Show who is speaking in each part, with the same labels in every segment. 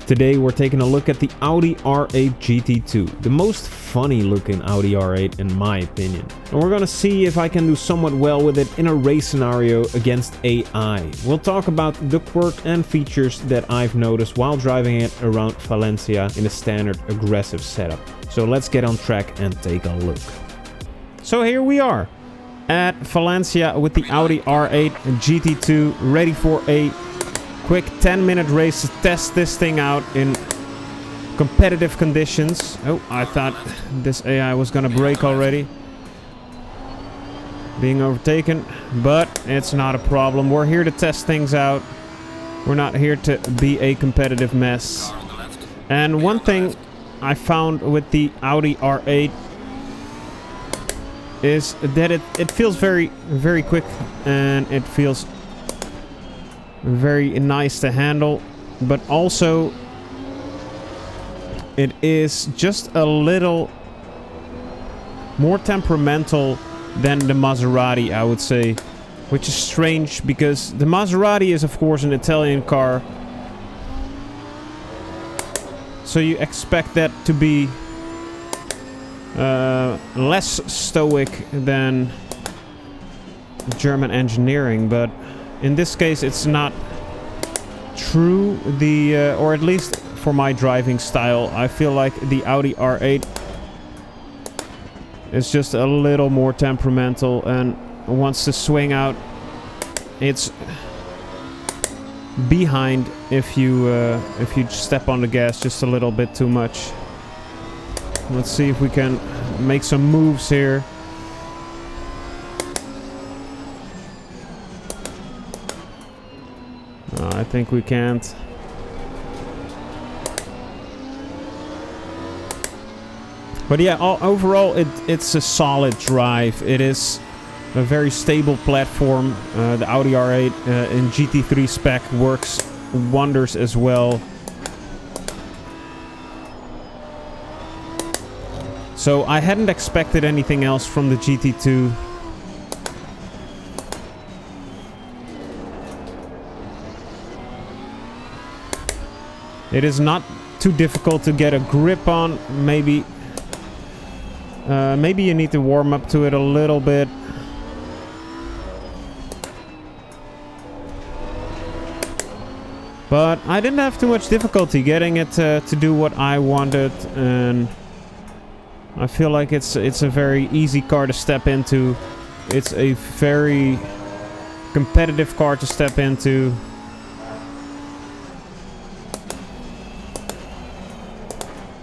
Speaker 1: Today we're taking a look at the Audi R8 GT2, the most funny looking Audi R8 in my opinion. And we're gonna see if I can do somewhat well with it in a race scenario against AI. We'll talk about the quirk and features that I've noticed while driving it around Valencia in a standard aggressive setup. So let's get on track and take a look. So here we are at Valencia with the Audi R8 GT2, ready for a quick 10-minute race to test this thing out in competitive conditions. Oh, I thought this AI was gonna brake already. Being overtaken, but it's not a problem. We're here to test things out. We're not here to be a competitive mess. And one thing I found with the Audi R8 is that it feels very quick, and it feels very nice to handle, but also it is just a little more temperamental than the Maserati, I would say, which is strange because the Maserati is of course an Italian car, so you expect that to be less stoic than German engineering, but in this case it's not true. Or at least for my driving style, I feel like the Audi R8 is just a little more temperamental and wants to swing out. It's behind if you step on the gas just a little bit too much. Let's see if we can make some moves here. I think we can't. But yeah, overall it's a solid drive. It is a very stable platform. The Audi R8 in GT3 spec works wonders as well. So I hadn't expected anything else from the GT2. It is not too difficult to get a grip on. Maybe you need to warm up to it a little bit. But I didn't have too much difficulty getting it to do what I wanted, and I feel like it's a very easy car to step into. It's a very competitive car to step into.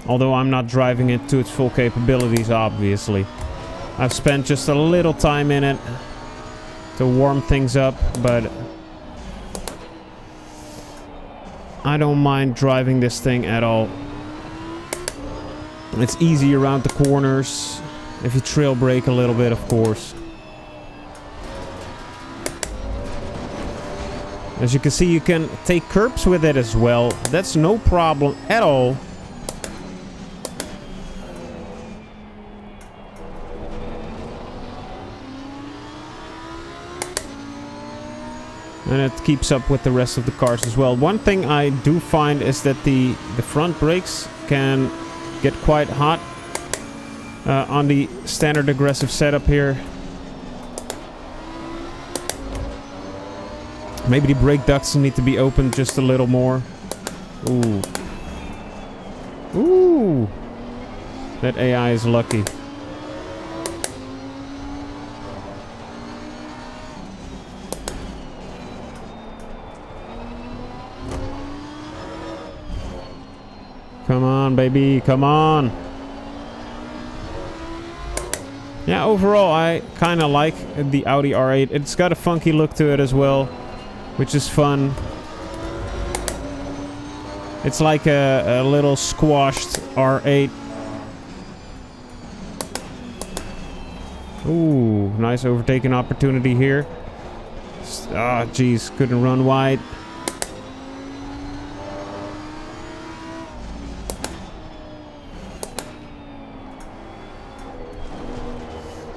Speaker 1: Although I'm not driving it to its full capabilities, obviously. I've spent just a little time in it to warm things up, but I don't mind driving this thing at all. It's easy around the corners, if you trail brake a little bit, of course. As you can see, you can take curbs with it as well. That's no problem at all. And it keeps up with the rest of the cars as well. One thing I do find is that the front brakes can get quite hot on the standard aggressive setup here. Maybe the brake ducts need to be opened just a little more. Ooh. Ooh. That AI is lucky. Come on, baby, come on. Yeah, overall, I kind of like the Audi R8. It's got a funky look to it as well, which is fun. It's like a little squashed R8. Ooh, nice overtaking opportunity here. Ah, geez, couldn't run wide.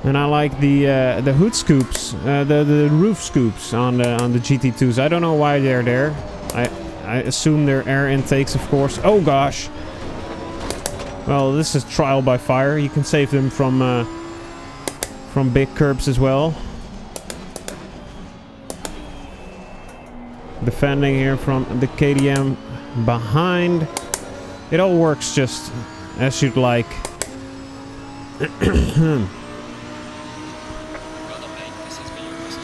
Speaker 1: And I like the hood scoops, the roof scoops on the GT2s. I don't know why they're there. I assume they're air intakes, of course. Oh gosh. Well, this is trial by fire. You can save them from big curbs as well. Defending here from the KTM behind. It all works just as you'd like.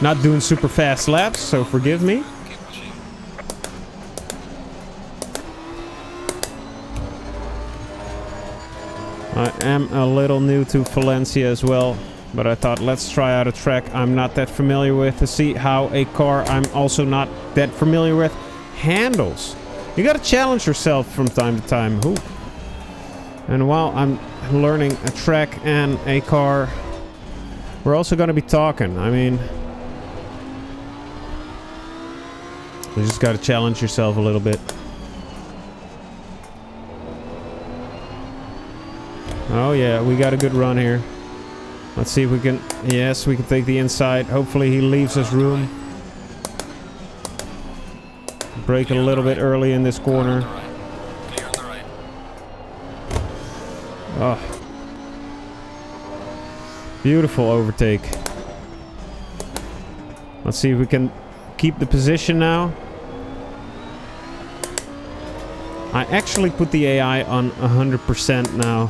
Speaker 1: Not doing super fast laps, so forgive me. I am a little new to Valencia as well, but I thought let's try out a track I'm not that familiar with to see how a car I'm also not that familiar with handles. You gotta challenge yourself from time to time. Ooh. And while I'm learning a track and a car, we're also gonna be talking. I mean, you just gotta challenge yourself a little bit. Oh yeah, we got a good run here. Let's see if we can... Yes, we can take the inside. Hopefully he leaves us room. Brake a little bit early in this corner. Oh. Beautiful overtake. Let's see if we can keep the position now. I actually put the AI on 100% now.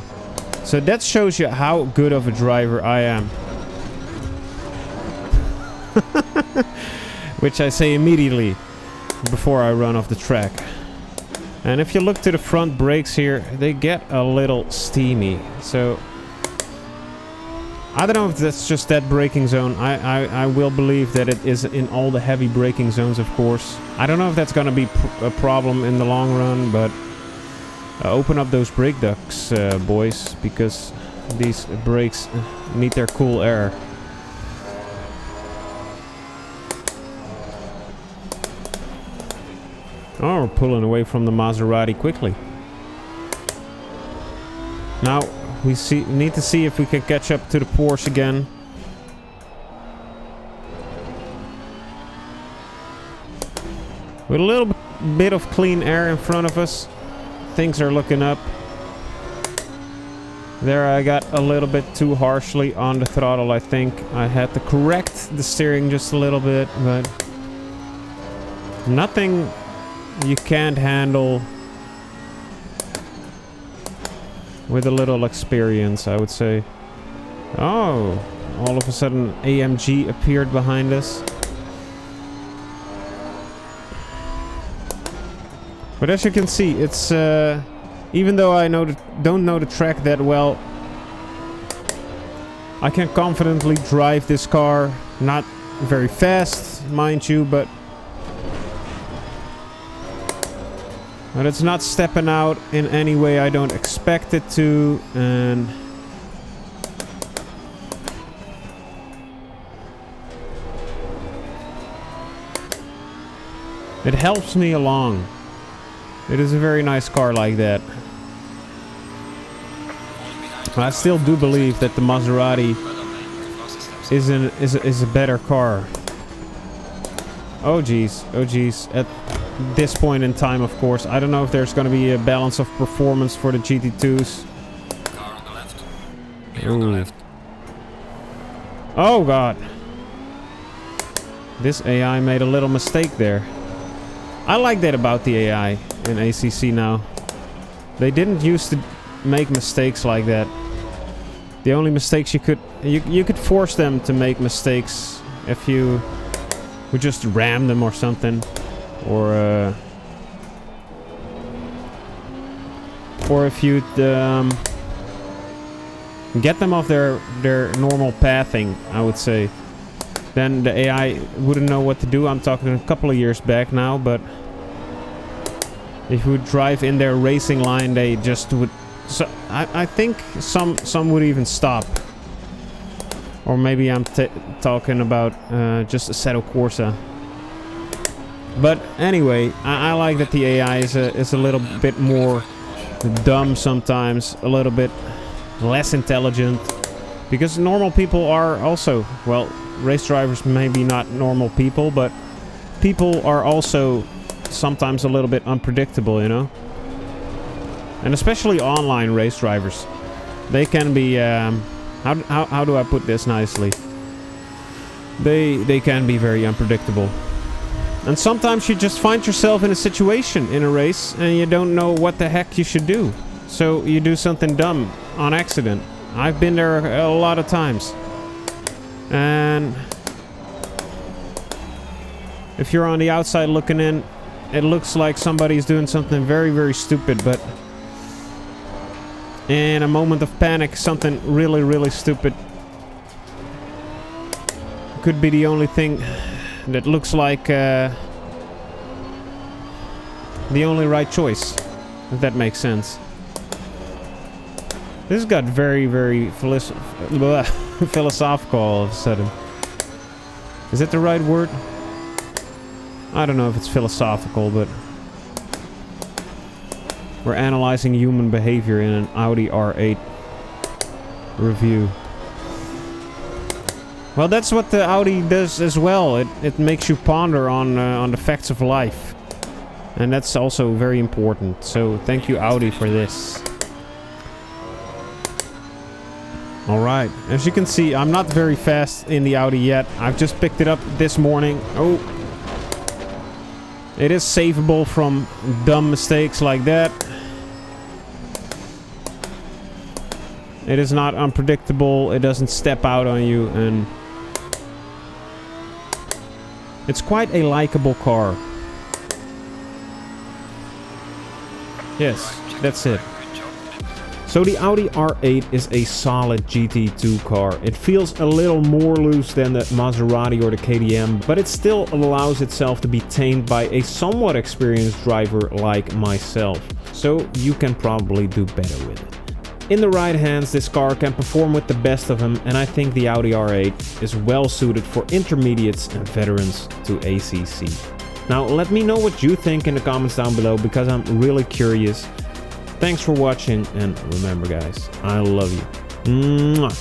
Speaker 1: So that shows you how good of a driver I am. Which I say immediately before I run off the track. And if you look to the front brakes here, they get a little steamy. So I don't know if that's just that braking zone. I will believe that it is in all the heavy braking zones, of course. I don't know if that's going to be a problem in the long run, but open up those brake ducts, boys, because these brakes need their cool air. Oh, we're pulling away from the Maserati quickly. Now we need to see if we can catch up to the Porsche again. With a little bit of clean air in front of us, things are looking up. There I got a little bit too harshly on the throttle, I think. I had to correct the steering just a little bit, but nothing you can't handle with a little experience, I would say. Oh, all of a sudden AMG appeared behind us. But as you can see, it's even though I don't know the track that well, I can confidently drive this car. Not very fast, mind you, but it's not stepping out in any way I don't expect it to, and it helps me along. It is a very nice car like that. I still do believe that the Maserati is a better car. Oh geez, oh geez. At this point in time, of course, I don't know if there's going to be a balance of performance for the GT2s.
Speaker 2: Car on the left. Clear on the left.
Speaker 1: Oh god. This AI made a little mistake there. I like that about the AI in ACC now. They didn't used to make mistakes like that. The only mistakes you could force them to make mistakes if you would just ram them or something, or if you'd get them off their normal pathing, I would say. Then the AI wouldn't know what to do. I'm talking a couple of years back now, but if you would drive in their racing line, they just would. So I think some would even stop. Or maybe I'm talking about just Assetto Corsa. But anyway, I like that the AI is a little bit more dumb sometimes, a little bit less intelligent, because normal people are also, well, race drivers may be not normal people, but people are also sometimes a little bit unpredictable, you know? And especially online race drivers. They can be, how do I put this nicely? They can be very unpredictable. And sometimes you just find yourself in a situation in a race and you don't know what the heck you should do. So you do something dumb on accident. I've been there a lot of times. And if you're on the outside looking in, it looks like somebody's doing something very, very stupid, but in a moment of panic, something really, really stupid could be the only thing that looks like the only right choice, if that makes sense. This got very, very philosophical all of a sudden. Is that the right word? I don't know if it's philosophical, but we're analyzing human behavior in an Audi R8 review. Well, that's what the Audi does as well. It makes you ponder on the facts of life. And that's also very important. So thank you, Audi, for this. Alright, as you can see, I'm not very fast in the Audi yet. I've just picked it up this morning. Oh. It is savable from dumb mistakes like that. It is not unpredictable. It doesn't step out on you, and it's quite a likable car. Yes, that's it. So the Audi R8 is a solid GT2 car. It feels a little more loose than the Maserati or the KTM, but it still allows itself to be tamed by a somewhat experienced driver like myself. So you can probably do better with it. In the right hands, this car can perform with the best of them, and I think the Audi R8 is well suited for intermediates and veterans to ACC. Now let me know what you think in the comments down below, because I'm really curious. Thanks for watching, and remember guys, I love you. Mwah.